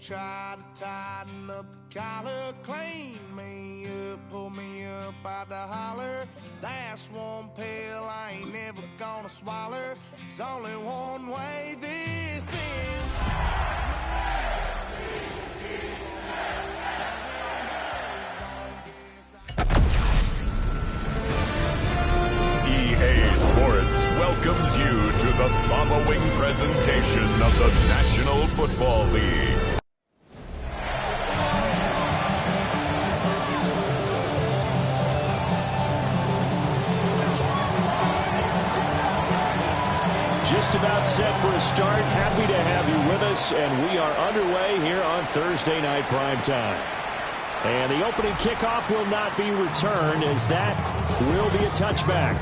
Try to tighten up the collar, clean me up, pull me up out the holler. That's one pill I ain't never gonna swallow. There's only one way this ends. EA Sports welcomes you to the following presentation of the National Football League. Just about set for a start. Happy to have you with us, and we are underway here on Thursday Night Primetime. And the opening kickoff will not be returned, as that will be a touchback.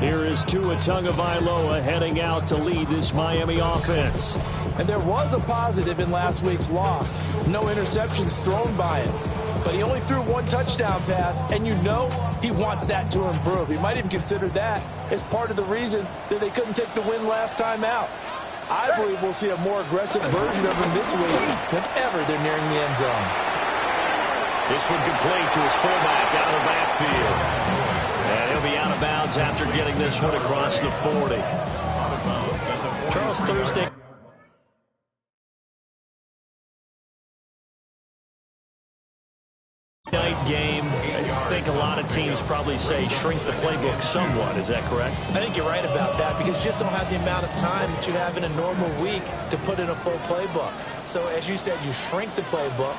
Here is Tua Tagovailoa heading out to lead this Miami offense. And there was a positive in last week's loss. No interceptions thrown by him. But he only threw one touchdown pass, and you know he wants that to improve. He might even consider that as part of the reason that they couldn't take the win last time out. I believe we'll see a more aggressive version of him this week whenever they're nearing the end zone. This one complete to his fullback out of the backfield. And he'll be out of bounds after getting this one across the 40. Charles, Thursday night game, I think a lot of teams probably say shrink the playbook somewhat. Is that correct? I think you're right about that, because you just don't have the amount of time that you have in a normal week to put in a full playbook. So as you said, you shrink the playbook,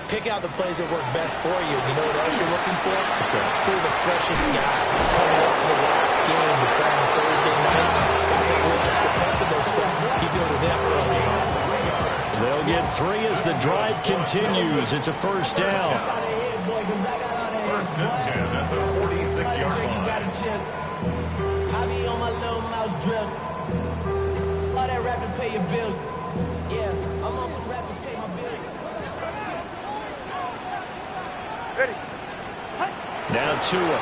pick out the plays that work best for you. You know what else you're looking for? Who are the freshest guys coming up for the last game to play on Thursday night? Guys that really extra pep in their step. You go to them early on. They'll get 3 as the drive continues. It's a first down. First and 10 at the 46-yard line. I be on my little mouse drill. All that rap to pay your bills. Yeah, I'm on some rappers pay my bills. Ready. Now Tua.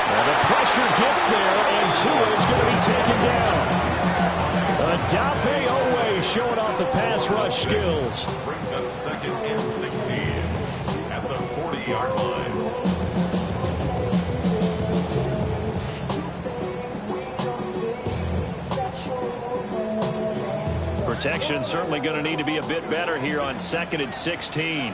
Well, the pressure gets there, and Tua is going to be taken down. Odafe Oweh showing off the pass rush skills. Brings up second and 16 at the 40-yard line. Protection certainly going to need to be a bit better here on 2nd and 16.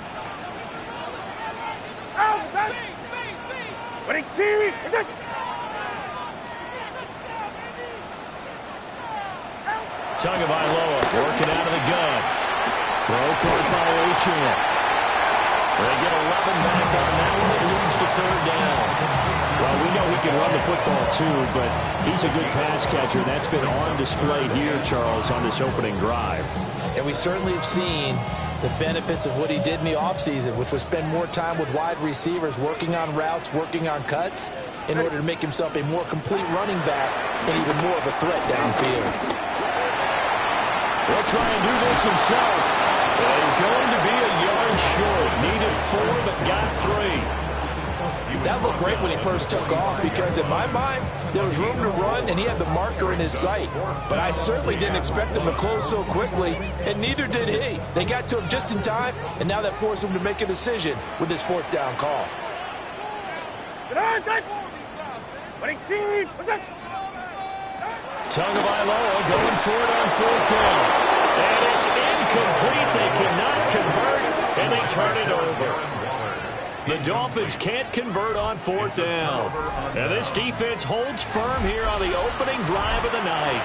Tagovailoa working out of the gun. Throw caught by Achane. They get 11 back on that one. It leads to 3rd down. Well, we know he can run the football too, but he's a good pass catcher. That's been on display here, Charles, on this opening drive. And we certainly have seen the benefits of what he did in the offseason, which was spend more time with wide receivers, working on routes, working on cuts, in order to make himself a more complete running back and even more of a threat downfield. He'll try and do this himself. He's going to be a yard short. Needed 4, but got 3. That looked great when he first took off, because in my mind, there was room to run, and he had the marker in his sight. But I certainly didn't expect him to close so quickly, and neither did he. They got to him just in time, and now that forced him to make a decision with his 4th down call. Tagovailoa going for it on 4th down. And it's incomplete. They cannot convert, and they turn it over. The Dolphins can't convert on 4th down. And this defense holds firm here on the opening drive of the night.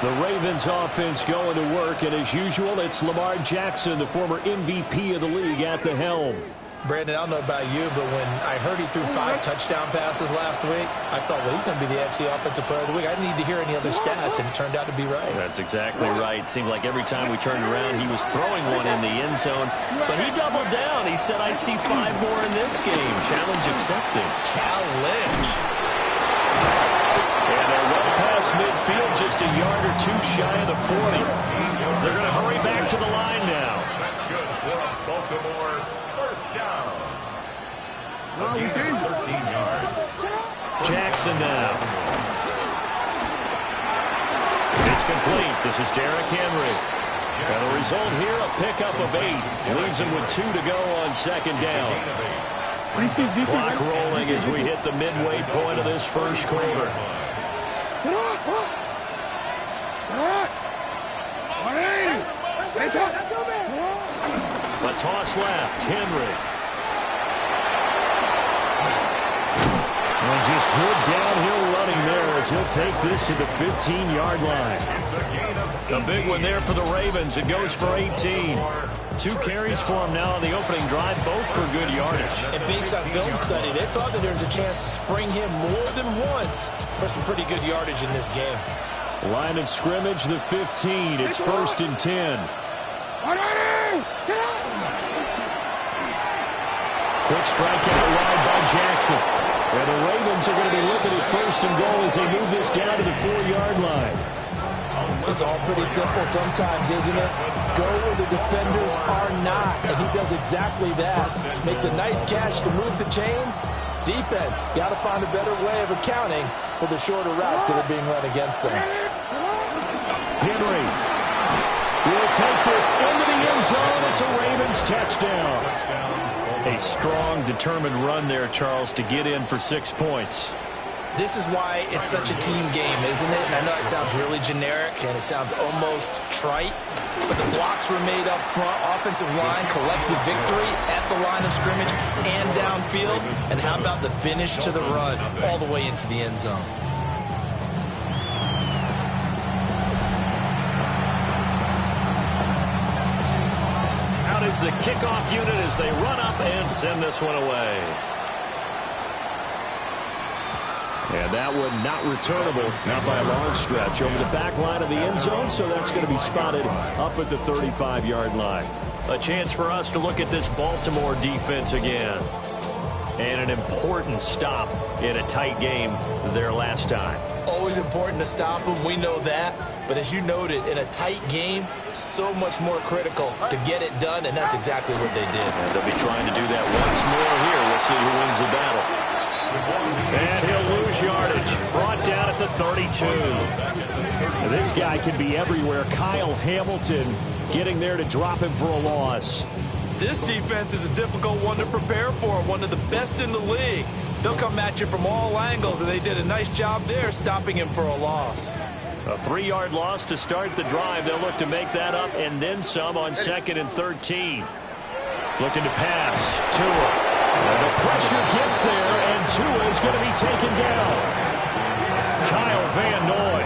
The Ravens offense going to work, and as usual, it's Lamar Jackson, the former MVP of the league, at the helm. Brandon, I don't know about you, but when I heard he threw 5 touchdown passes last week, I thought, well, he's going to be the AFC Offensive Player of the Week. I didn't need to hear any other stats, and it turned out to be right. That's exactly right. It seemed like every time we turned around, he was throwing one in the end zone. But he doubled down. He said, I see 5 more in this game. Challenge accepted. Challenge. And they're well past midfield, just a yard or 2 shy of the 40. They're going to hurry back to the line now. That's good for Baltimore. First down. 13 yards. Jackson now. It's complete. This is Derrick Henry. And the result here, a pickup of 8. Leaves him with 2 to go on second down. Clock rolling as we hit the midway point of this first quarter. A toss left. Henry. And just good downhill running there as he'll take this to the 15-yard line. A big one there for the Ravens. It goes for 18. 2 carries for him now on the opening drive, both for good yardage. And based on film study, they thought that there was a chance to spring him more than once for some pretty good yardage in this game. Line of scrimmage, the 15. It's 1st and 10. Quick strike out wide by Jackson. And the Ravens are going to be looking at 1st and goal as they move this down to the 4-yard line. It's all pretty simple sometimes, isn't it? Go where the defenders are not, and he does exactly that. Makes a nice catch to move the chains. Defense got to find a better way of accounting for the shorter routes that are being run against them. Henry will take this into the end zone. It's a Ravens touchdown. A strong, determined run there, Charles, to get in for 6 points. This is why it's such a team game, isn't it? And I know it sounds really generic and it sounds almost trite, but the blocks were made up front, offensive line, collective victory at the line of scrimmage and downfield. And how about the finish to the run all the way into the end zone? Out is the kickoff unit as they run up and send this one away. And that one not returnable, not by a long stretch, over the back line of the end zone, so that's going to be spotted up at the 35-yard line. A chance for us to look at this Baltimore defense again. And an important stop in a tight game there last time. Always important to stop them, we know that. But as you noted, in a tight game, so much more critical to get it done, and that's exactly what they did. And they'll be trying to do that once more here. We'll see who wins the battle. And he'll lose yardage. Brought down at the 32. This guy can be everywhere. Kyle Hamilton getting there to drop him for a loss. This defense is a difficult one to prepare for, one of the best in the league. They'll come at you from all angles, and they did a nice job there stopping him for a loss. A 3-yard loss to start the drive. They'll look to make that up and then some on 2nd and 13. Looking to pass. Tua. And the pressure gets there, and Tua is going to be taken down. Kyle Van Noy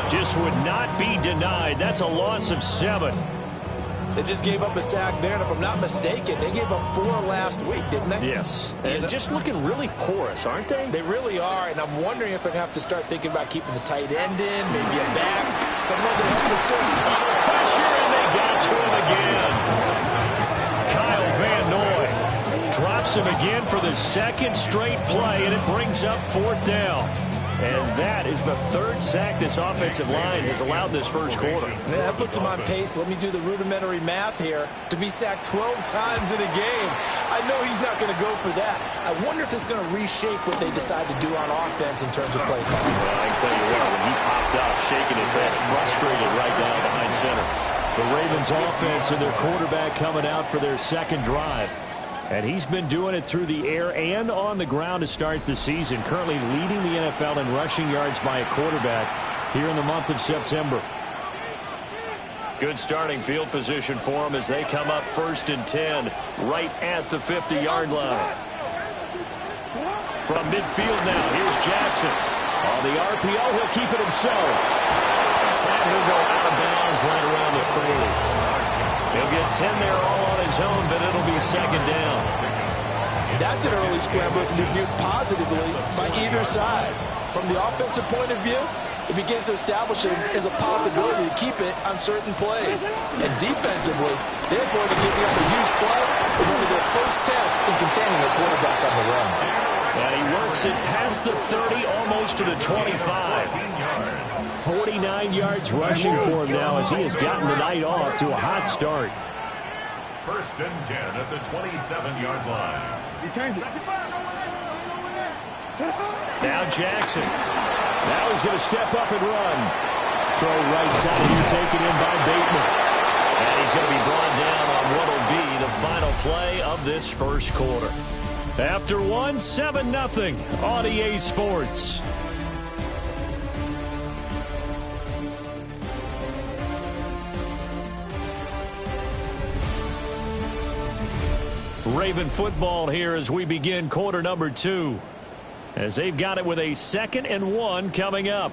just would not be denied. That's a loss of 7. They just gave up a sack there, and if I'm not mistaken, they gave up 4 last week, didn't they? Yes. And just looking really porous, aren't they? They really are, and I'm wondering if they're going to have to start thinking about keeping the tight end in, maybe a back, someone to help assist. Under pressure, and they got to him again. Kyle Van Noy drops him again for the 2nd straight play, and it brings up 4th down. And that is the 3rd sack this offensive line has allowed this first quarter. Yeah, that puts him on pace. Let me do the rudimentary math here. To be sacked 12 times in a game, I know he's not going to go for that. I wonder if it's going to reshape what they decide to do on offense in terms of play calling. Well, I can tell you what, when he popped out, shaking his head, frustrated right down behind center. The Ravens offense and their quarterback coming out for their 2nd drive. And he's been doing it through the air and on the ground to start the season. Currently leading the NFL in rushing yards by a quarterback here in the month of September. Good starting field position for him as they come up 1st and 10 right at the 50-yard line. From midfield now, here's Jackson. On the RPO, he'll keep it himself. And he'll go out of bounds right around the 30. He'll get 10 there all on his own, but it'll be 2nd down. That's an early scrambler to be viewed positively by either side. From the offensive point of view, it begins to establish it as a possibility to keep it on certain plays. And defensively, they're going to give you a huge play as one of their first tests in containing a quarterback on the run. And he works it past the 30, almost to the 25. 49 yards rushing for him now as he has gotten the night off to a hot start. 1st and 10 at the 27-yard line. Now Jackson. Now he's going to step up and run. Throw right side here, taken in by Bateman. And he's going to be brought down on what will be the final play of this first quarter. After one, 7-0 on EA Sports. Raven football here as we begin quarter number 2. As they've got it with a 2nd and 1 coming up.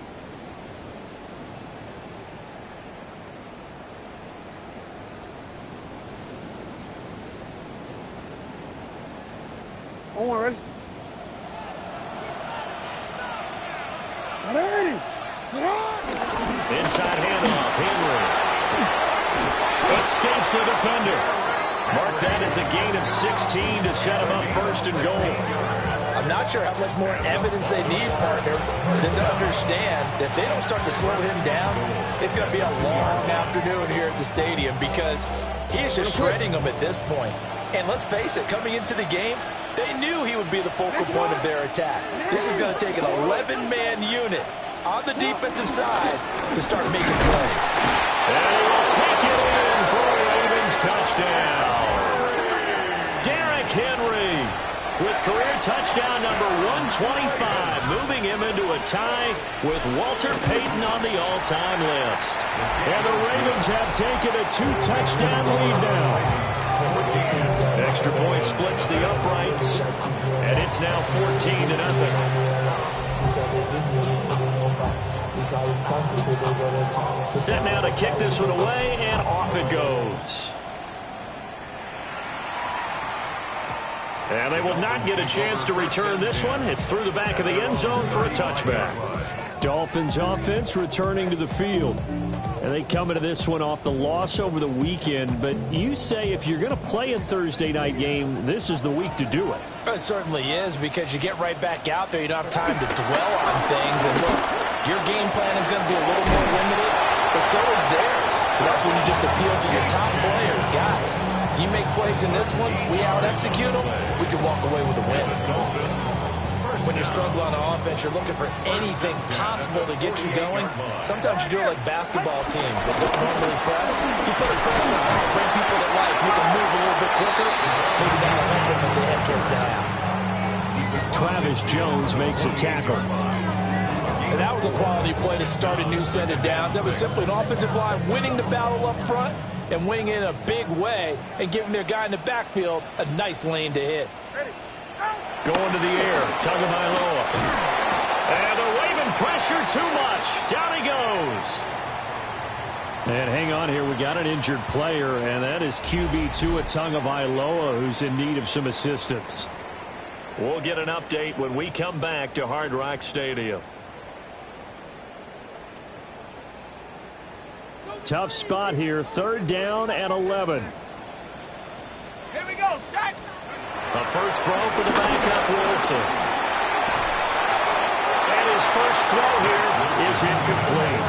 Ready? Inside handoff, Henry. Escapes the defender. Mark that as a gain of 16 to set him up 1st and goal. I'm not sure how much more evidence they need, partner, than to understand that if they don't start to slow him down, it's going to be a long afternoon here at the stadium because he is just shredding them at this point. And let's face it, coming into the game, they knew he would be the focal point of their attack. This is going to take an 11-man unit on the defensive side to start making plays. And he will take it in for a Ravens touchdown. Derrick Henry with career touchdown number 125, moving him into a tie with Walter Payton on the all-time list. And the Ravens have taken a 2-touchdown lead now. Extra point splits the uprights, and it's now 14-0. Set now to kick this one away, and off it goes. And they will not get a chance to return this one. It's through the back of the end zone for a touchback. Dolphins offense returning to the field. And they come into this one off the loss over the weekend. But you say if you're going to play a Thursday night game, this is the week to do it. It certainly is because you get right back out there. You don't have time to dwell on things. And look, your game plan is going to be a little more limited, but so is theirs. So that's when you just appeal to your top players. Guys, you make plays in this one, we out-execute them, we can walk away with a win. When you struggle on offense, you're looking for anything possible to get you going. Sometimes you do it like basketball teams that don't normally press. You put a press on, bring people to life, make them move a little bit quicker. Maybe that'll help them as they head towards the half. Travis Jones makes a tackle. And that was a quality play to start a new set of downs. That was simply an offensive line winning the battle up front and winning in a big way and giving their guy in the backfield a nice lane to hit. Going to the air, Tagovailoa. And the Raven pressure too much. Down he goes. And hang on here, we got an injured player, and that is QB Tua Tagovailoa, who's in need of some assistance. We'll get an update when we come back to Hard Rock Stadium. Tough spot here, 3rd down and 11. Here we go, set. A first throw for the backup Wilson. And his first throw here is incomplete.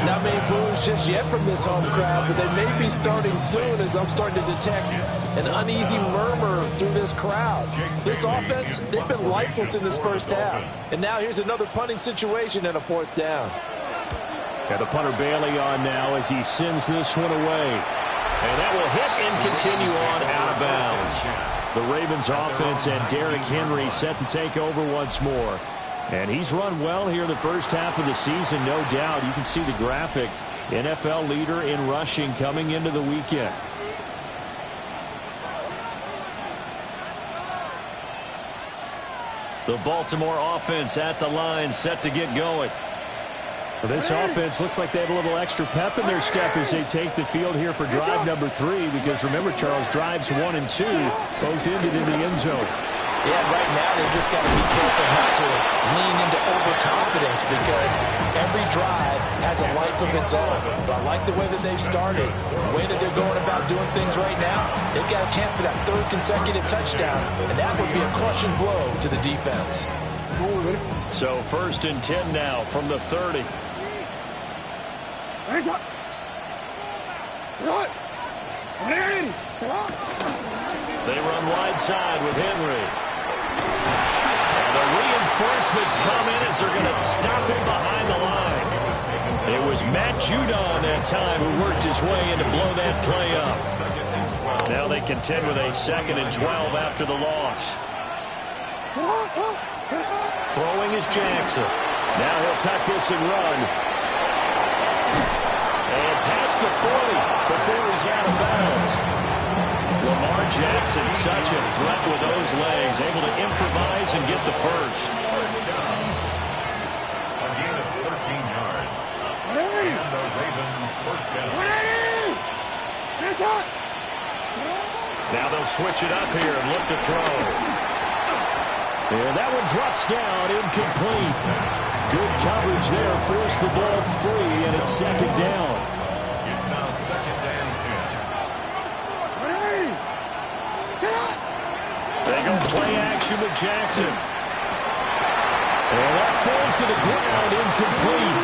Not many boos just yet from this home crowd, but they may be starting soon as I'm starting to detect an uneasy murmur through this crowd. This offense, they've been lifeless in this first half. And now here's another punting situation and a 4th down. Got the punter Bailey on now as he sends this one away. And that will hit and continue on out of bounds. The Ravens offense and Derrick Henry set to take over once more. And he's run well here in the first half of the season, no doubt. You can see the graphic. NFL leader in rushing coming into the weekend. The Baltimore offense at the line set to get going. Well, this offense looks like they have a little extra pep in their step as they take the field here for drive number 3. Because remember, Charles, drives 1 and 2 both ended in the end zone. Yeah, right now they've just got to be careful not to lean into overconfidence because every drive has a life of its own. But I like the way that they've started, the way that they're going about doing things right now. They've got a chance for that 3rd consecutive touchdown, and that would be a crushing blow to the defense. So 1st and 10 now from the 30. They run wide side with Henry. And the reinforcements come in as they're going to stop him behind the line. It was Matt Judon that time who worked his way in to blow that play up. Now they contend with a 2nd and 12 after the loss. Throwing is Jackson. Now he'll tuck this and run. And past the 40 before he's out of bounds. Lamar Jackson, such a threat with those legs, able to improvise and get the first. A gain of 13 yards. And the Ravens first down. Now they'll switch it up here and look to throw. And that one drops down, incomplete. Good coverage there, forced the ball free, and it's 2nd down. It's now 2nd and 10. They go play action with Jackson. And that falls to the ground, incomplete.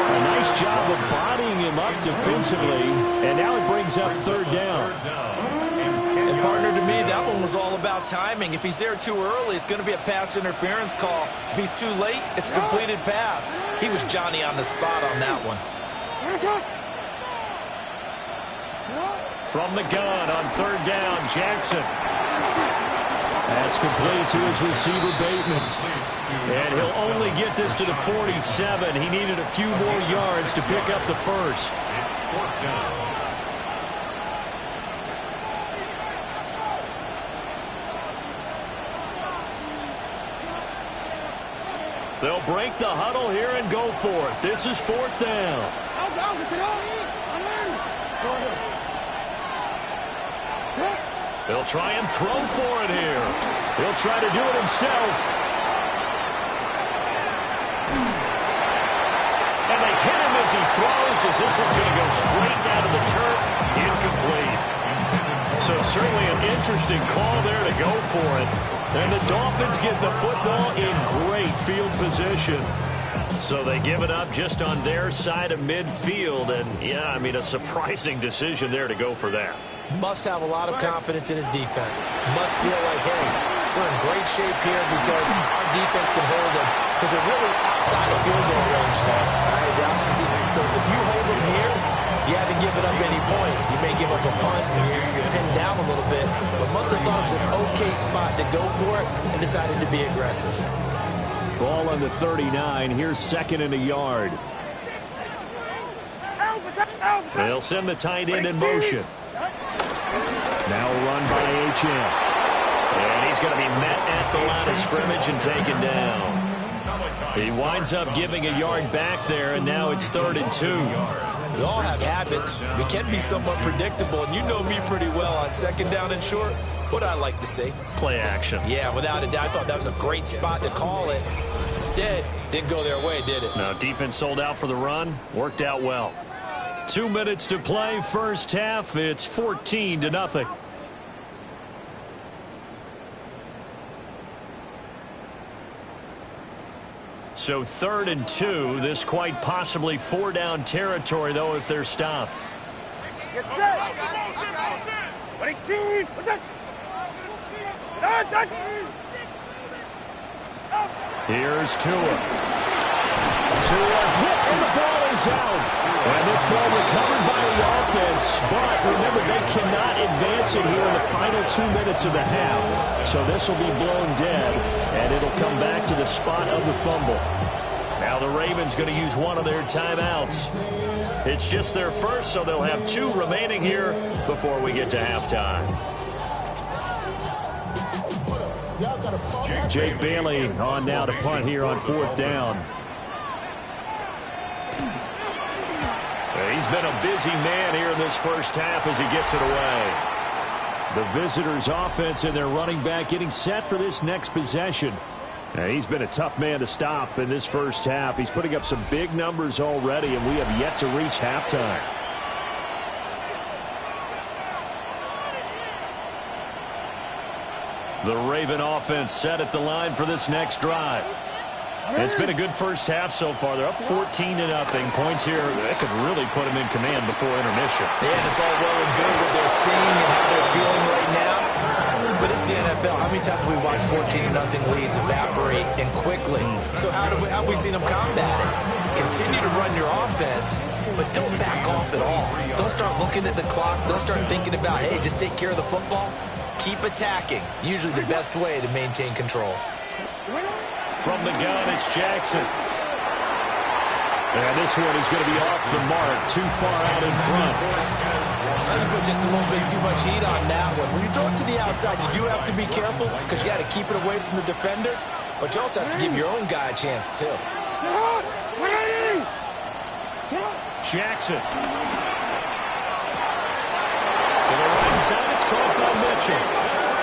A nice job of bodying him up defensively, and now it brings up 3rd down. And partner, to me, that one was all about timing. If he's there too early, it's going to be a pass interference call. If he's too late, it's a completed pass. He was Johnny on the spot on that one. From the gun on 3rd down, Jackson. That's complete to his receiver, Bateman. And he'll only get this to the 47. He needed a few more yards to pick up the first. It's 4th down. They'll break the huddle here and go for it. This is 4th down. They'll try and throw for it here. He'll try to do it himself. And they hit him as he throws, as this one's going to go straight down to the turf. Incomplete. So certainly an interesting call there to go for it. And the Dolphins get the football in great field position. So they give it up just on their side of midfield. And, yeah, I mean, a surprising decision there to go for that. Must have a lot of confidence in his defense. Must feel like, hey, we're in great shape here because our defense can hold them. Because they're really outside of field goal range now. Right? The opposite team. So if you hold them here, you haven't given up any points. You may give up a punt and you're pinned down a little bit. But must have thought it was an okay spot to go for it and decided to be aggressive. Ball on the 39. Here's 2nd and a yard. They'll send the tight end in motion. Now run by H.M. And he's going to be met at the line of scrimmage and taken down. He winds up giving a yard back there, and now it's 3rd and 2. We all have habits. We can be somewhat predictable, and you know me pretty well on 2nd down and short. What I like to see. Play action. Yeah, without a doubt. I thought that was a great spot to call it. Instead, didn't go their way, did it? No, defense sold out for the run. Worked out well. 2 minutes to play, first half. It's 14-0. So 3rd and 2. This quite possibly 4-down territory, though, if they're stopped. Get set. Ready, team. Here's Tua. Tua hit, and the ball is out. And this ball recovered by the offense. But remember, they cannot advance it here in the final 2 minutes of the half. So this will be blown dead, and it'll come back to the spot of the fumble. Now the Ravens going to use one of their timeouts. It's just their first, so they'll have 2 remaining here before we get to halftime. Jake Bailey on now to punt here on 4th down. He's been a busy man here in this first half as he gets it away. The visitors' offense and their running back getting set for this next possession. He's been a tough man to stop in this first half. He's putting up some big numbers already, and we have yet to reach halftime. The Raven offense set at the line for this next drive. It's been a good first half so far. They're up 14-0. Points here that could really put them in command before intermission. Yeah, and it's all well and good what they're seeing and how they're feeling right now. But it's the NFL. How many times have we watched 14-0 leads evaporate and quickly? So how have we seen them combat it? continue to run your offense, but don't back off at all. Don't start looking at the clock. Don't start thinking about, hey, just take care of the football. Keep attacking. Usually the best way to maintain control. From the gun, it's Jackson. And this one is going to be off the mark, too far out in front. You put just a little bit too much heat on that one. When you throw it to the outside, you do have to be careful because you got to keep it away from the defender, but you also have to give your own guy a chance, too. Jackson. To the right side, it's caught by Mitchell.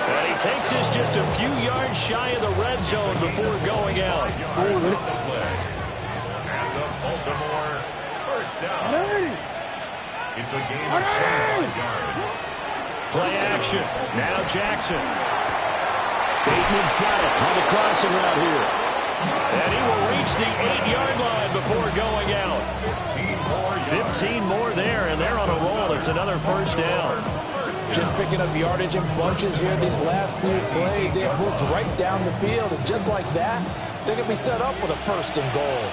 And he takes this just a few yards shy of the red zone before going out. Baltimore first down. It's a game of 25 yards. Play action. Now Jackson. Bateman's got it on the crossing route here. And he will reach the 8-yard line before going out. 15 more there, and they're on a roll. It's another first down. Just picking up yardage in bunches here these last few plays. They have moved right down the field, and just like that, they're going to be set up with a first and goal.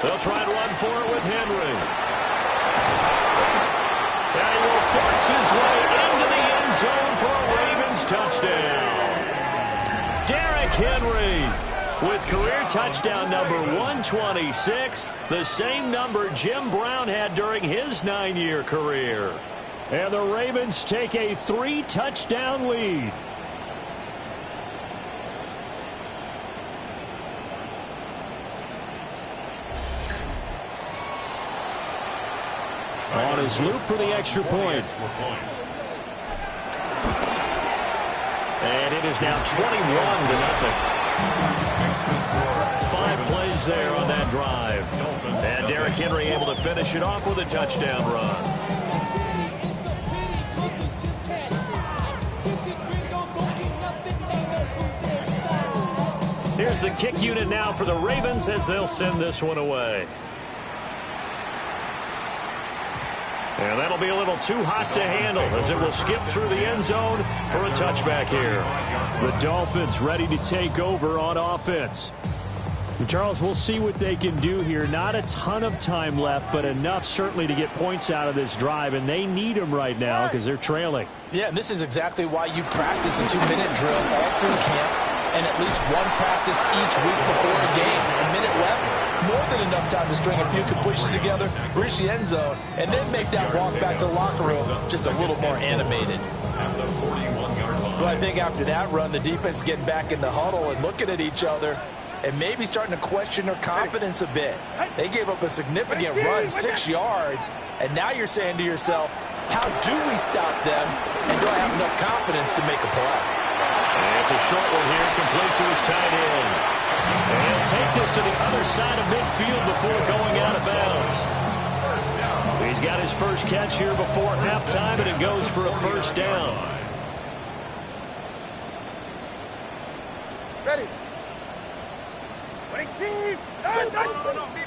They'll try and run for it with Henry. And he will force his way into the end zone for a Ravens touchdown. Derrick Henry with career touchdown number 126, the same number Jim Brown had during his 9-year career. And the Ravens take a 3-touchdown lead. On his loop for the extra point. And it is now 21-0. 5 plays there on that drive. And Derrick Henry able to finish it off with a touchdown run. Here's the kick unit now for the Ravens as they'll send this one away. And that'll be a little too hot to handle as it will skip through the end zone for a touchback here. The Dolphins ready to take over on offense. And Charles, we'll see what they can do here. Not a ton of time left, but enough certainly to get points out of this drive, and they need them right now because they're trailing. Yeah, and this is exactly why you practice a 2-minute drill all through camp and at least one practice each week before a game. A minute left. More than enough time to string a few completions together, reach the end zone, and then make that walk back to the locker room just a little more animated. Well, I think after that run, the defense is getting back in the huddle and looking at each other and maybe starting to question their confidence a bit. They gave up a significant run, 6 yards, and now you're saying to yourself, how do we stop them, and do I have enough confidence to make a play? And it's a short one here, complete to his tight end. And he'll take this to the other side of midfield before going out of bounds. He's got his first catch here before halftime, and it goes for a first down. Ready. Ready, team. No. Me.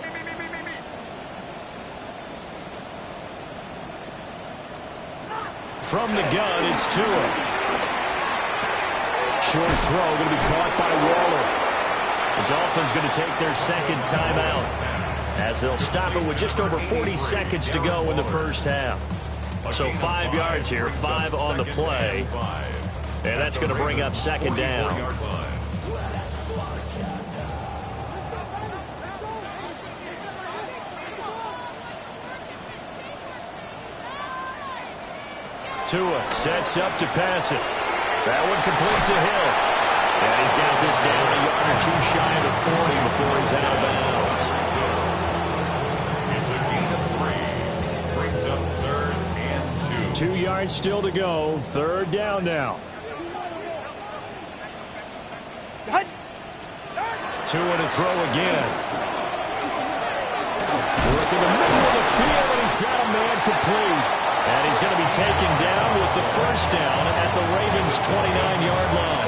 From the gun, it's Tua. Short throw going to be caught by Waller. The Dolphins going to take their second timeout as they'll stop it with just over 40 seconds to go in the first half. So 5 yards here, 5 on the play. And that's going to bring up second down. Tua sets up to pass it. That one complete to Hill. And he's got this down a yard or two shy of the 40 before he's out of bounds. It's a gain of 3. Brings up 3rd and 2. 2 yards still to go. Third down now. Tua to throw again. Look in the middle of the field, and he's got a man complete. And he's going to be taken down with the first down at the Ravens' 29-yard line.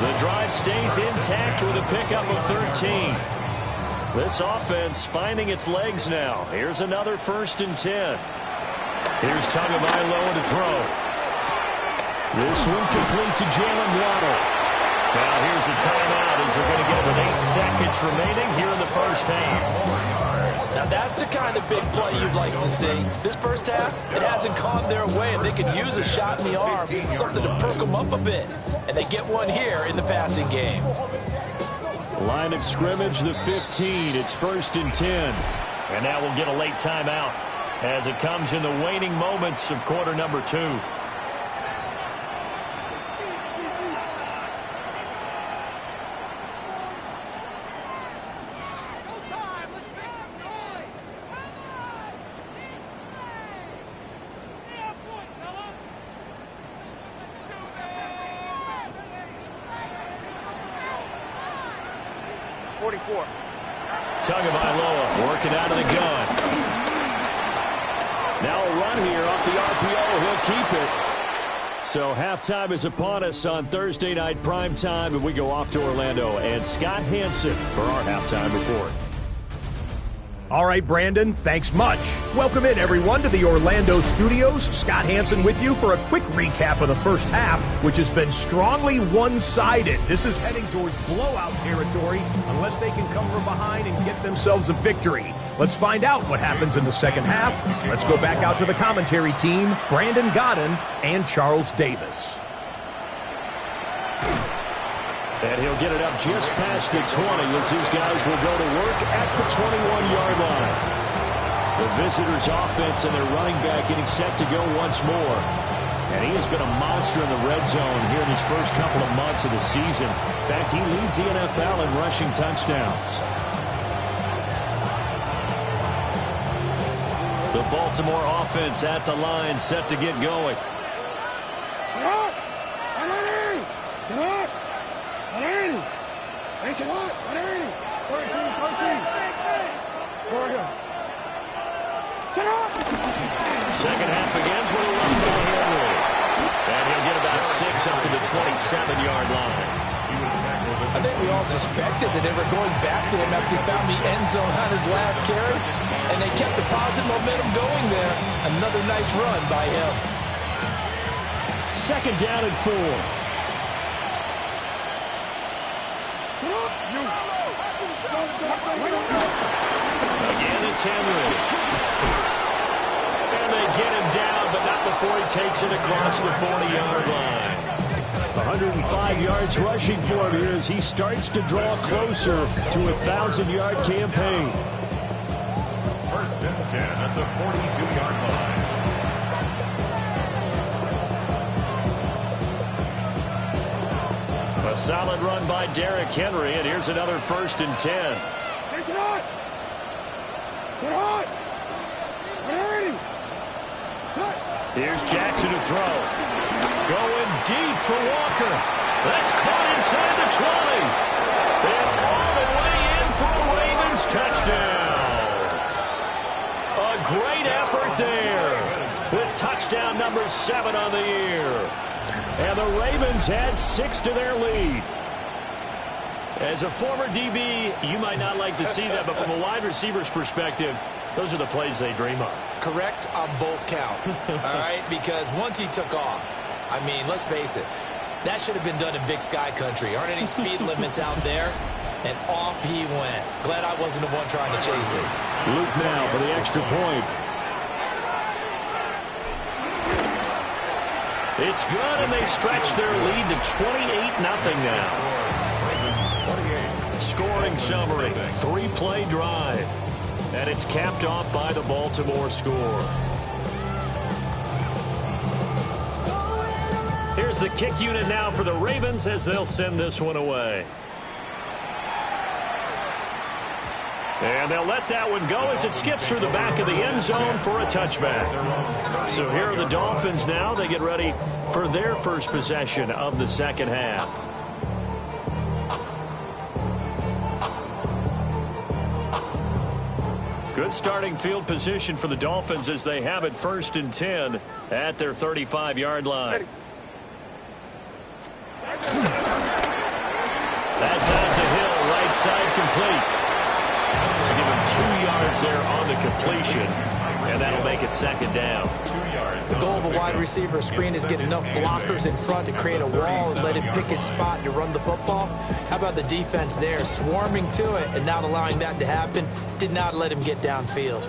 The drive stays intact with a pickup of 13. This offense finding its legs now. Here's another 1st and 10. Here's Tagovailoa to throw. This one complete to Jalen Waddle. Now here's a timeout as they're going to get it with 8 seconds remaining here in the first half. Now that's the kind of big play you'd like to see. This first half, it hasn't gone their way, and they could use a shot in the arm, something to perk them up a bit. And they get one here in the passing game. Line of scrimmage, the 15. It's 1st and 10. And now we'll get a late timeout as it comes in the waning moments of quarter number 2. Tagovailoa working out of the gun. Now a run here off the RPO. He'll keep it. So halftime is upon us on Thursday night primetime, and we go off to Orlando. And Scott Hansen for our halftime report. All right, Brandon, thanks much. Welcome in, everyone, to the Orlando studios. Scott Hansen with you for a quick recap of the first half, which has been strongly one-sided. This is heading towards blowout territory unless they can come from behind and get themselves a victory. Let's find out what happens in the second half. Let's go back out to the commentary team, Brandon Godden and Charles Davis. And he'll get it up just past the 20 as his guys will go to work at the 21-yard line. The visitors' offense and their running back getting set to go once more. And he has been a monster in the red zone here in his first couple of months of the season. In fact, he leads the NFL in rushing touchdowns. The Baltimore offense at the line set to get going. Second half begins with a run by Henry. And he'll get about 6 up to the 27-yard line. I think we all suspected that they were going back to him after he found the end zone on his last carry. And they kept the positive momentum going there. Another nice run by him. Second down and 4. Again, it's Henry. And they get him down, but not before he takes it across the 40-yard line. 105 yards rushing for him here as he starts to draw closer to a 1,000-yard campaign. 1st and 10 at the 42-yard line. A solid run by Derrick Henry, and here's another 1st and 10. Here's Jackson to throw. Going deep for Walker. That's caught inside the 20. And all the way in for a Ravens touchdown. A great effort there with touchdown number 7 on the year. And the Ravens had 6 to their lead. As a former DB, you might not like to see that, but from a wide receiver's perspective, those are the plays they dream of. Correct on both counts, all right? Because once he took off, I mean, let's face it, that should have been done in Big Sky country. Aren't any speed limits out there? And off he went. Glad I wasn't the one trying to chase him. Luke now for the extra point. It's good, and they stretch their lead to 28-0 now. Scoring summary, 3-play drive. And it's capped off by the Baltimore score. Here's the kick unit now for the Ravens as they'll send this one away. And they'll let that one go as it skips through the back of the end zone for a touchback. So here are the Dolphins now. They get ready for their first possession of the second half. Good starting field position for the Dolphins as they have it 1st and 10 at their 35-yard line. That's out to Hill, right side complete. So give him 2 yards there on the completion. And that'll make it second down. The goal of a wide receiver screen is get enough blockers in front to create a wall and let him pick his spot to run the football. How about the defense there, swarming to it and not allowing that to happen? Did not let him get downfield.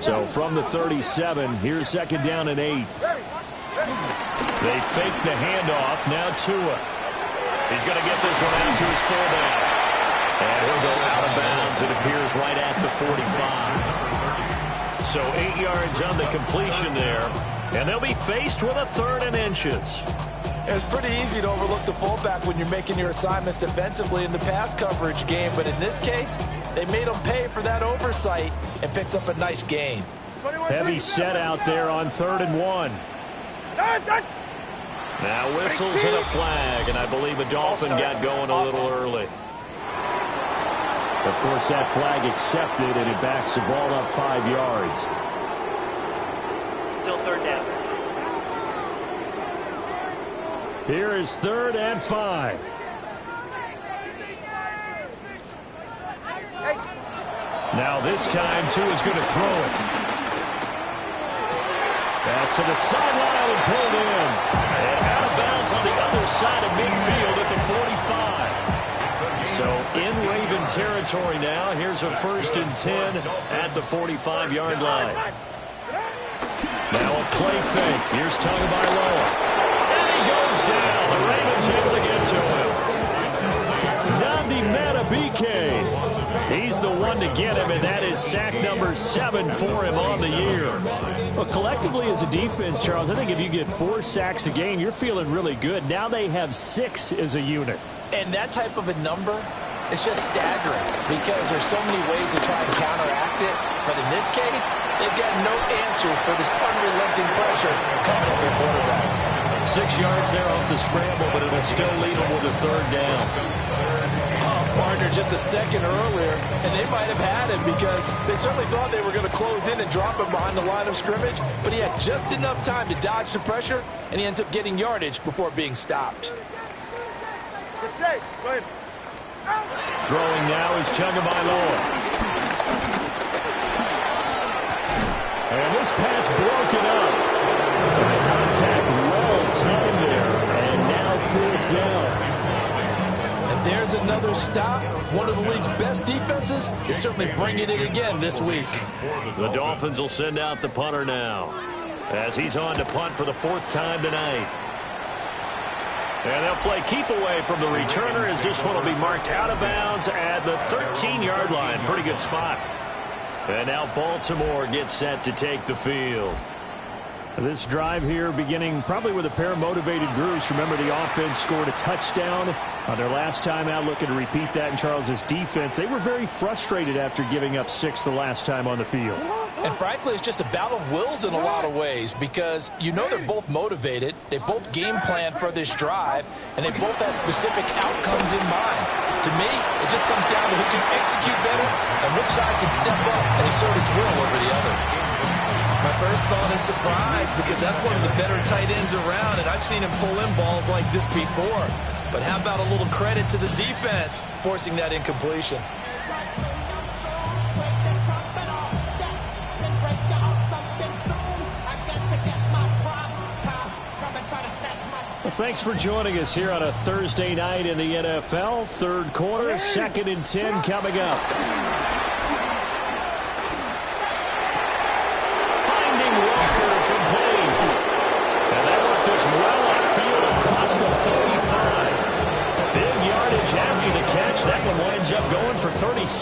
So from the 37, here's second down and 8. They fake the handoff. Now Tua. He's going to get this one out to his fullback. And he'll go out of bounds. It appears right at the 45. So 8 yards on the completion there. And they'll be faced with a 3rd and inches. It's pretty easy to overlook the fullback when you're making your assignments defensively in the pass coverage game. But in this case, they made him pay for that oversight and picks up a nice gain. Heavy set out there on 3rd and 1. Now whistles and a flag, and I believe a Dolphin got going a little early. Of course, that flag accepted, and it backs the ball up 5 yards. Still 3rd down. Here is 3rd and 5. Now this time, Tua's going to throw it. Pass to the sideline and pulled in. And out of bounds on the other side of midfield at the 45. So in Raven territory now. Here's a 1st and 10 at the 45-yard line. Now a play fake. Here's Tagovailoa. And he goes down. The Ravens able to get to him. Nnamdi Madubuike. He's the one to get him, and that is sack number 7 for him on the year. Well, collectively as a defense, Charles, I think if you get 4 sacks a game, you're feeling really good. Now they have 6 as a unit. And that type of a number is just staggering because there's so many ways to try and counteract it. But in this case, they've got no answers for this unrelenting pressure coming at their quarterback. 6 yards there off the scramble, but it'll still lead them with a 3rd down. Partner just a second earlier, and they might have had him because they certainly thought they were going to close in and drop him behind the line of scrimmage, but he had just enough time to dodge the pressure, and he ends up getting yardage before being stopped. Good save. Go ahead. Throwing now is Tagovailoa. And this pass broken up. And the contact well timed there, and now 4th down. There's another stop. One of the league's best defenses is certainly bringing it again this week. The Dolphins will send out the punter now as he's on to punt for the 4th time tonight. And they'll play keep away from the returner as this one will be marked out of bounds at the 13-yard line. Pretty good spot. And now Baltimore gets set to take the field. This drive here beginning probably with a pair of motivated groups. Remember, the offense scored a touchdown on their last time out. Looking to repeat that in Charles's defense. They were very frustrated after giving up 6 the last time on the field. And frankly, it's just a battle of wills in a lot of ways because you know they're both motivated. They both game plan for this drive, and they both have specific outcomes in mind. To me, it just comes down to who can execute better and which side can step up and assert its will over the other. My first thought is surprise because that's one of the better tight ends around, and I've seen him pull in balls like this before. But how about a little credit to the defense forcing that incompletion? Well, thanks for joining us here on a Thursday night in the NFL. 3rd quarter, 2nd and 10 coming up. After the catch, that one winds up going for 36.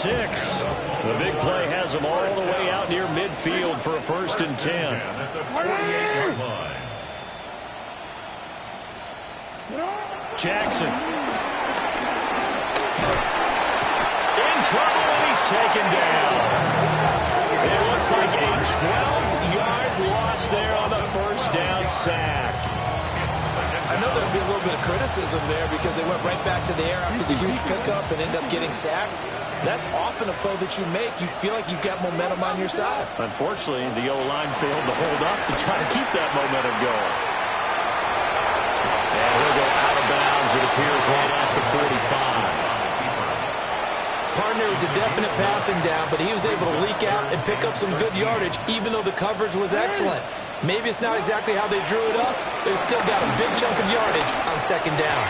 The big play has them all the way out near midfield for a 1st and 10. Jackson. In trouble, and he's taken down. It looks like a 12-yard loss there on the 1st down sack. I know there'll be a little bit of criticism there because they went right back to the air after the huge pickup and ended up getting sacked. That's often a play that you make. You feel like you've got momentum on your side. Unfortunately, the O-line failed to hold up to try to keep that momentum going. And he'll go out of bounds, it appears, right at the 45. Partner was a definite passing down, but he was able to leak out and pick up some good yardage, even though the coverage was excellent. Maybe it's not exactly how they drew it up, but they still got a big chunk of yardage on second down.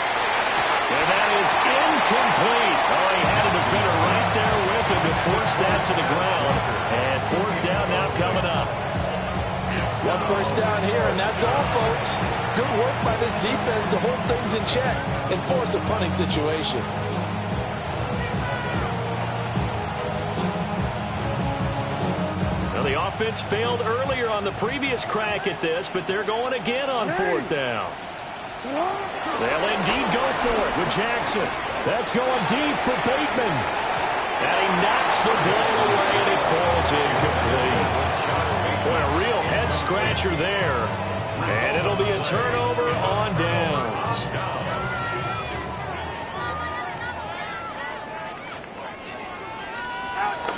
And that is incomplete. Oh, he had a defender right there with him to force that to the ground. And fourth down now coming up. One first down here, and that's all, folks. Good work by this defense to hold things in check and force a punting situation. Well, the offense failed earlier on the previous crack at this, but they're going again on fourth down. They'll indeed go for it with Jackson. That's going deep for Bateman. And he knocks the ball away, and it falls incomplete. Boy, a real head-scratcher there. And it'll be a turnover on downs.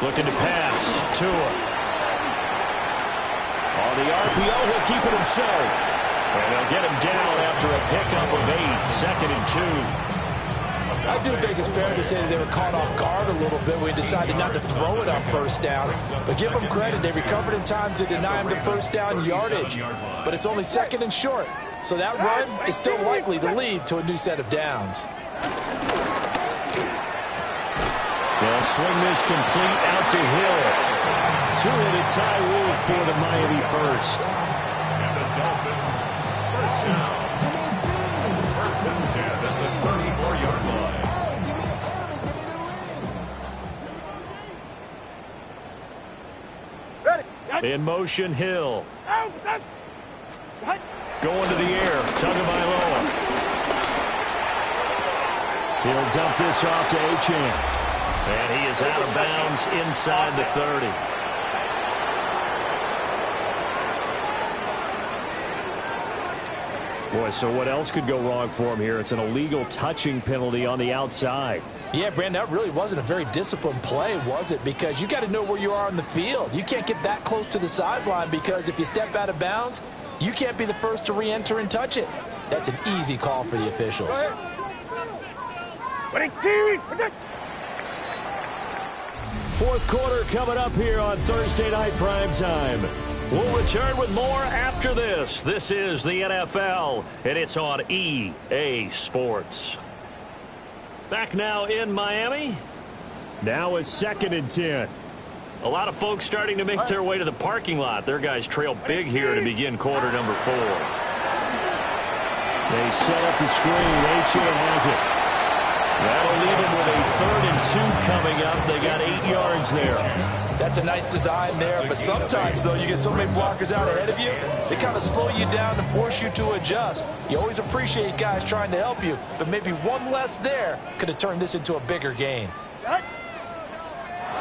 Looking to pass. Tua. On the RPO, he'll keep it himself. And they'll get him down after a pickup of 8, second and 2. I do think it's fair to say that they were caught off guard a little bit when they decided not to throw it on first down. But give them credit. They recovered in time to deny him the first down yardage. But it's only second and short. So that run is still likely to lead to a new set of downs. They'll swing this complete out to Hill. Two-headed Tyreek for the Miami first. And the Dolphins, first down. First and 10 at the 34-yard line. In motion, Hill. Going to the air. Tagovailoa. He'll dump this off to Achane. And he is out of bounds inside the 30. Boy, so what else could go wrong for him here? It's an illegal touching penalty on the outside. Yeah, Brandon, that really wasn't a very disciplined play, was it? Because you got to know where you are on the field. You can't get that close to the sideline because if you step out of bounds, you can't be the first to re-enter and touch it. That's an easy call for the officials. Fourth quarter coming up here on Thursday Night Primetime. We'll return with more after this. This is the NFL, and it's on EA Sports. Back now in Miami. Now it's second and 10. A lot of folks starting to make their way to the parking lot. Their guys trail big here to begin quarter number 4. They set up the screen. Achane has it. That'll leave them with a 3rd and 2 coming up. They got 8 yards there. That's a nice design there, but sometimes, though, you get so many blockers out ahead of you, they kind of slow you down and force you to adjust. You always appreciate guys trying to help you, but maybe one less there could have turned this into a bigger game.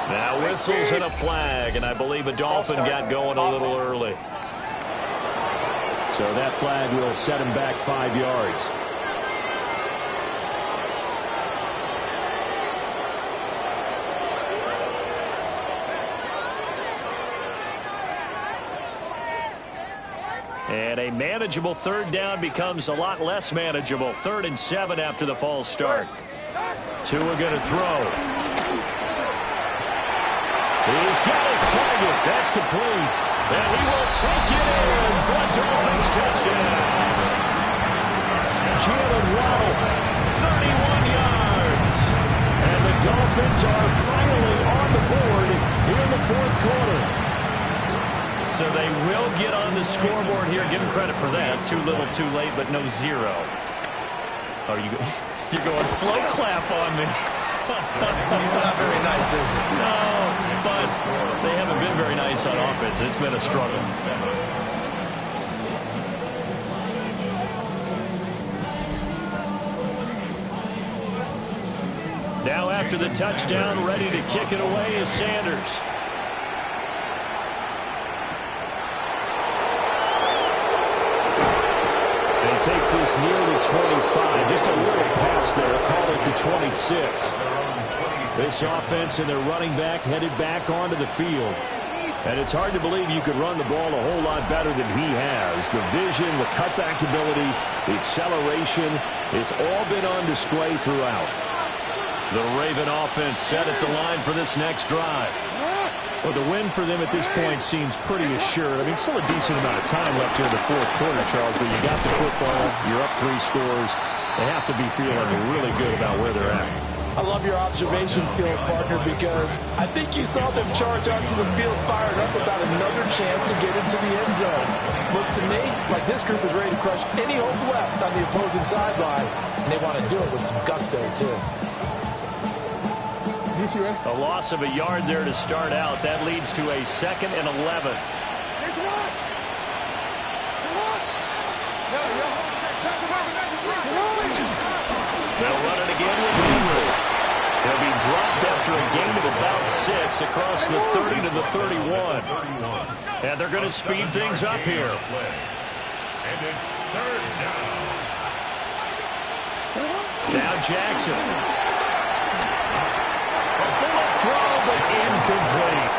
Now whistles and a flag, and I believe a Dolphin got going a little early. So that flag will set him back 5 yards. And a manageable 3rd down becomes a lot less manageable. 3rd and 7 after the false start. Tua going to throw. He's got his target. That's complete. And he will take it in for a Dolphins touchdown. Jalen Waddle, 31 yards. And the Dolphins are finally on the board in the 4th quarter. So they will get on the scoreboard here. Give them credit for that. Too little, too late, but no 0. Oh, you're going slow clap on me. Not very nice, is it? No, but they haven't been very nice on offense. It's been a struggle. Now after the touchdown, ready to kick it away is Sanders. Takes this near the 25. Just a little pass there. Call it the 26. This offense and their running back headed back onto the field. And it's hard to believe you could run the ball a whole lot better than he has. The vision, the cutback ability, the acceleration, it's all been on display throughout. The Raven offense set at the line for this next drive. Well, the win for them at this point seems pretty assured. I mean, still a decent amount of time left here in the fourth quarter, Charles, but you got the football, you're up 3 scores. They have to be feeling really good about where they're at. I love your observation skills, partner, because I think you saw them charge onto the field fired up about another chance to get into the end zone. Looks to me like this group is ready to crush any hope left on the opposing sideline, and they want to do it with some gusto, too. A loss of a yard there to start out. That leads to a 2nd and 11. They'll run it again with Henry. He'll be dropped after a gain of about 6 across the 30 to the 31. And they're going to speed things up here. And it's 3rd down. Now Jackson. Throw, but incomplete.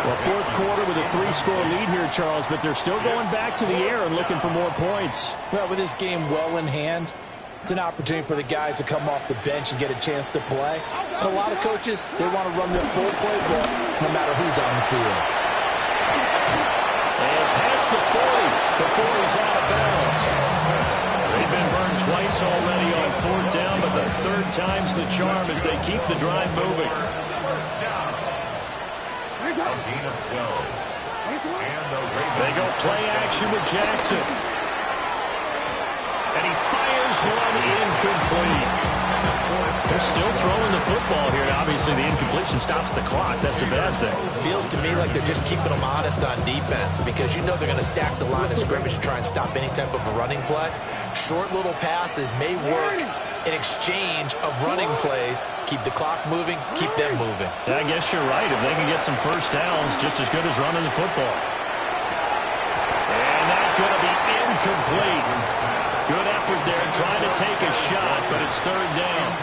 Well, fourth quarter with a 3-score lead here, Charles, but they're still going back to the air and looking for more points. Well, with this game well in hand, it's an opportunity for the guys to come off the bench and get a chance to play. And a lot of coaches, they want to run their full playbook no matter who's on the field. And past the 40 before he's out of bounds. They've been burned twice already on 4th down, but the 3rd time's the charm as they keep the drive moving. A gain of 12. They go play action with Jackson. And he fires one incomplete. They're still throwing the football here. Obviously, the incompletion stops the clock. That's a bad thing. Feels to me like they're just keeping them honest on defense because you know they're going to stack the line of scrimmage and try and stop any type of a running play. Short little passes may work in exchange of running plays. Keep the clock moving, keep them moving. I guess you're right. If they can get some first downs, just as good as running the football. And that's going to be incomplete. Good effort there, trying to take a shot, but it's 3rd down.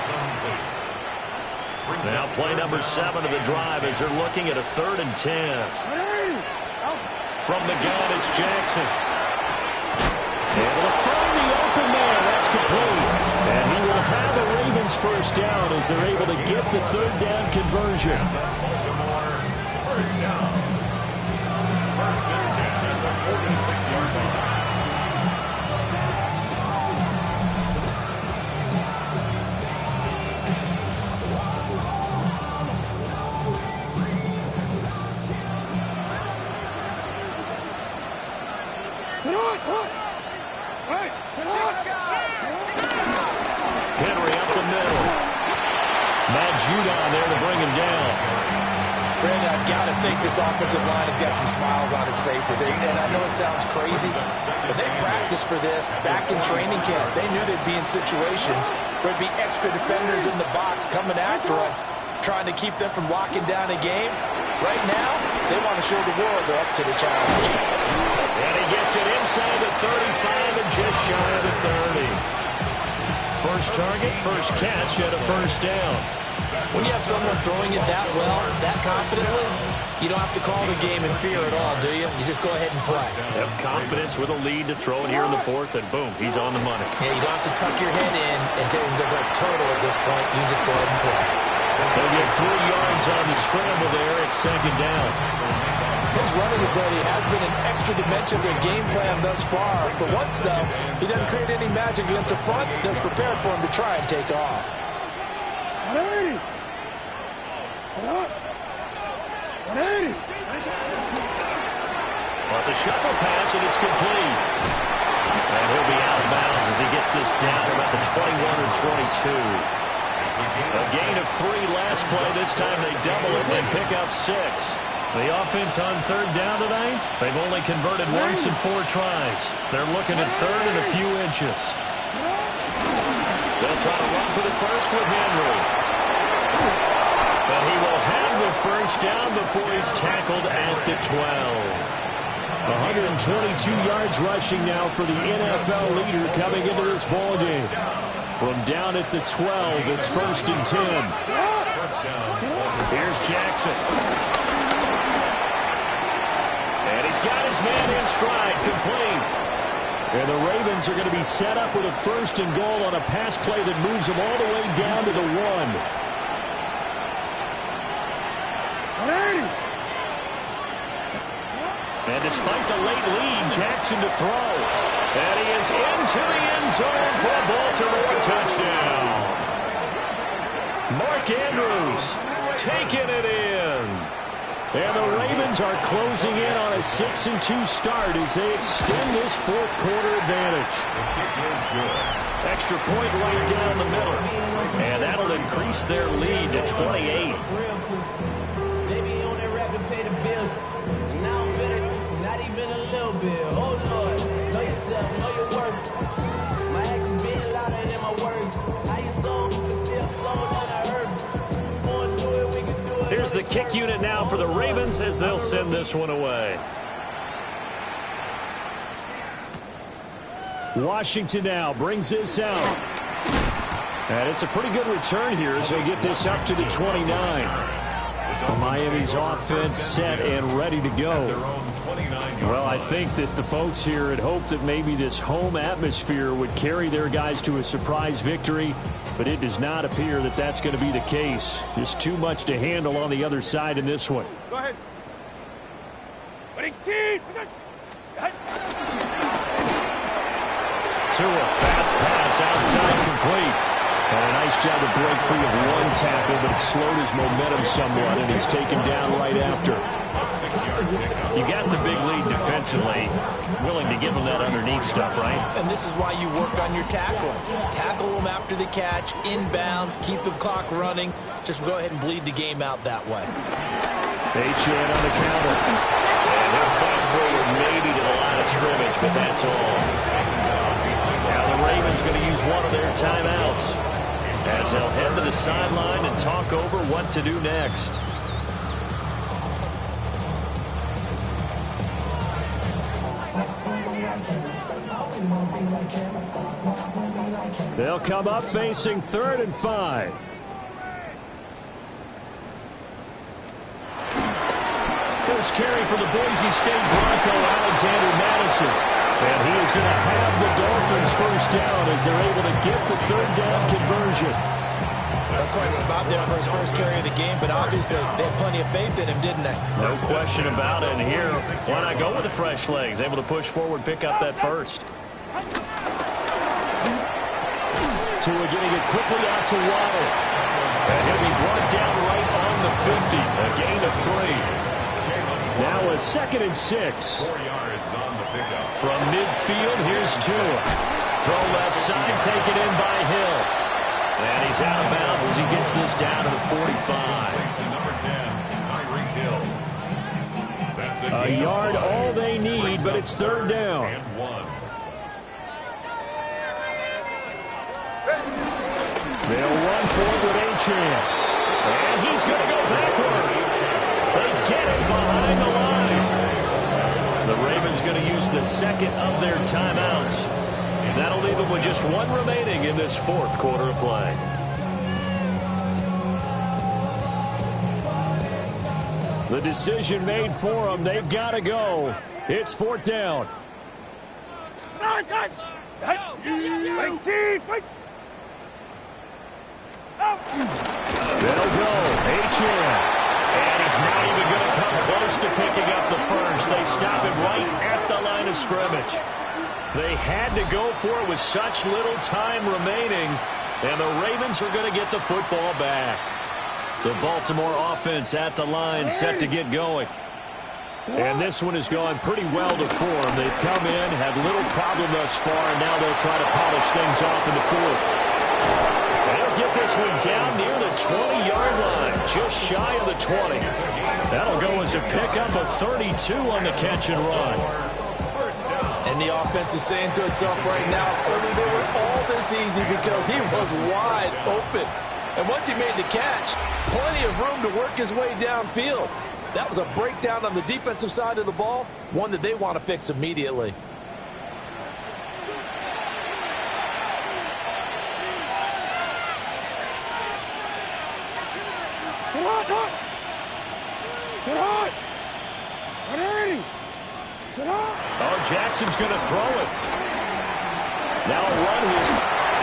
Now play number 7 of the drive as they're looking at a 3rd and 10. From the gun, it's Jackson. Able to find the open man. That's complete. And he will have a Ravens first down as they're able to get the 3rd down conversion. First down. First and 10 at the 46-yard line. Henry up the middle. Matt Judon there to bring him down. Brandon, I've got to think this offensive line has got some smiles on its faces. And I know it sounds crazy, but they practiced for this back in training camp. They knew they'd be in situations where there'd be extra defenders in the box coming after them, trying to keep them from locking down a game. Right now, they want to show the world they're up to the challenge. And he gets it inside the 35 and just shy of the 30. First target, first catch at a first down. When you have someone throwing it that well, that confidently, you don't have to call the game in fear at all, do you? You just go ahead and play. Have confidence with a lead to throw it here in the 4th, and boom, he's on the money. Yeah, you don't have to tuck your head in and take the total at this point. You just go ahead and play. They'll get 3 yards on the scramble there at 2nd down. His running ability has been an extra dimension of their game plan thus far. For once, though, he doesn't create any magic against the front that's prepared for him to try and take off. Well, it's a shuffle pass, and it's complete. And he'll be out of bounds as he gets this down about the 21 or 22. A gain of 3 last play. This time they double it and pick up 6. The offense on 3rd down tonight, they've only converted once in 4 tries. They're looking at 3rd and a few inches. They'll try to run for the first with Henry. But he will have the first down before he's tackled at the 12. 122 yards rushing now for the NFL leader coming into this ballgame. From down at the 12, it's 1st and 10. Here's Jackson. And he's got his man in stride, complete. And the Ravens are going to be set up with a 1st and goal on a pass play that moves them all the way down to the 1. And despite the late lead, Jackson to throw. And he is into the end zone for a Baltimore touchdown. Mark Andrews taking it in. And the Ravens are closing in on a 6-2 start as they extend this 4th quarter advantage. Extra point right down the middle. And that'll increase their lead to 28. Maybe you only rap to pay the bills. And now I'm feeling not even a little bit. Oh, Lord, know yourself, know your worth. My actions being louder than my words. How you sold, but still sold on the earth. Wanna do it, we can do it. Here's the kick unit now for the Ravens as they'll send this one away. Washington now brings this out. And it's a pretty good return here as they get this up to the 29. Miami's offense set and ready to go. Well, I think that the folks here had hoped that maybe this home atmosphere would carry their guys to a surprise victory, but it does not appear that that's going to be the case. Just too much to handle on the other side in this one. Go ahead. Winning team. To a fast pass outside complete. And a nice job to break free of one tackle, but it slowed his momentum somewhat, and he's taken down right after. You got the big lead defensively, willing to give them that underneath stuff, right? And this is why you work on your tackling. Tackle them after the catch, inbounds, keep the clock running. Just go ahead and bleed the game out that way. Achane on the counter. And he'll fight forward maybe to the line of scrimmage, but that's all. Now the Ravens going to use one of their timeouts as they'll head to the sideline and talk over what to do next. They'll come up facing 3rd and 5. First carry for the Boise State Bronco, Alexander Madison. And he is going to have the Dolphins first down as they're able to get the 3rd down conversion. That's quite a spot there for his first carry of the game, but obviously they had plenty of faith in him, didn't they? No question about it. And here, why not go with the fresh legs? Able to push forward, pick up that first. Tua getting it quickly out to Waddle. And he'll be brought down right on the 50. A gain of 3. Now a 2nd and 6. 4 yards on the pickup. From midfield, here's Tua. Throw left side, taken in by Hill. And he's out of bounds as he gets this down to the 45. Number 10, Tyreek Hill. That's A yard all they need, but it's 3rd down. And 1. They'll run for it with Achane. And he's going to go backward. They get it behind the line. The Ravens going to use the 2nd of their timeouts. That'll leave them with just 1 remaining in this 4th quarter of play. The decision made for them. They've got to go. It's 4th down. Winning team. They'll go. Achane. And he's not even going to come close to picking up the first. They stop him right at the line of scrimmage. They had to go for it with such little time remaining, and the Ravens are going to get the football back. The Baltimore offense at the line, set to get going. And this one has gone pretty well to form. They've come in, had little problem thus far, and now they'll try to polish things off in the 4th. They'll get this one down near the 20-yard line, just shy of the 20. That'll go as a pickup of 32 on the catch and run. And the offense is saying to itself right now, only they were all this easy because he was wide open. And once he made the catch, plenty of room to work his way downfield. That was a breakdown on the defensive side of the ball, one that they want to fix immediately. Oh, Jackson's going to throw it. Now a run here.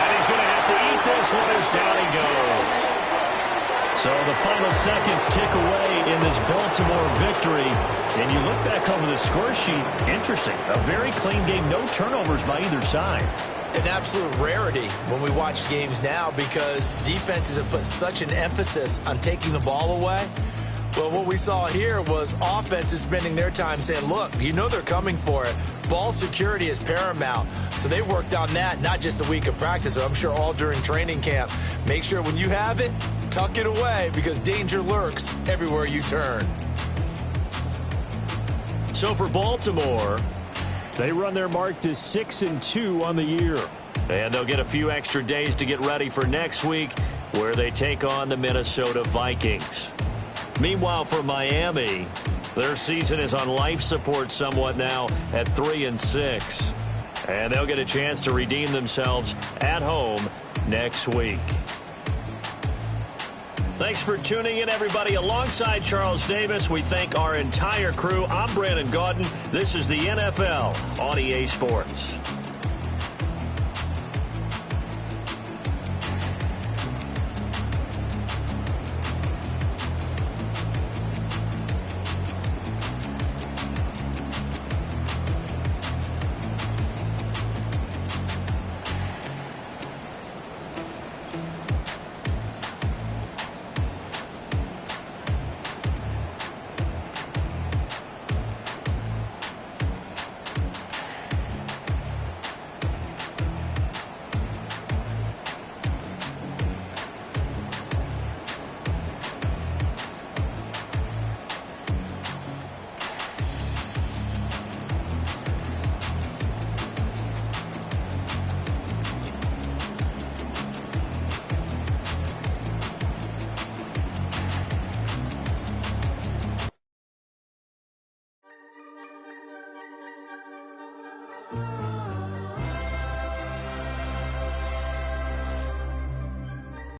And he's going to have to eat this one as down he goes. So the final seconds tick away in this Baltimore victory. And you look back over the score sheet, interesting. A very clean game, no turnovers by either side. An absolute rarity when we watch games now because defenses have put such an emphasis on taking the ball away. Well, what we saw here was offenses spending their time saying, look, you know they're coming for it. Ball security is paramount. So they worked on that, not just a week of practice, but I'm sure all during training camp. Make sure when you have it, tuck it away because danger lurks everywhere you turn. So for Baltimore, they run their mark to 6-2 on the year. And they'll get a few extra days to get ready for next week where they take on the Minnesota Vikings. Meanwhile, for Miami, their season is on life support somewhat now at 3-6. And they'll get a chance to redeem themselves at home next week. Thanks for tuning in, everybody. Alongside Charles Davis, we thank our entire crew. I'm Brandon Gaudin. This is the NFL on EA Sports.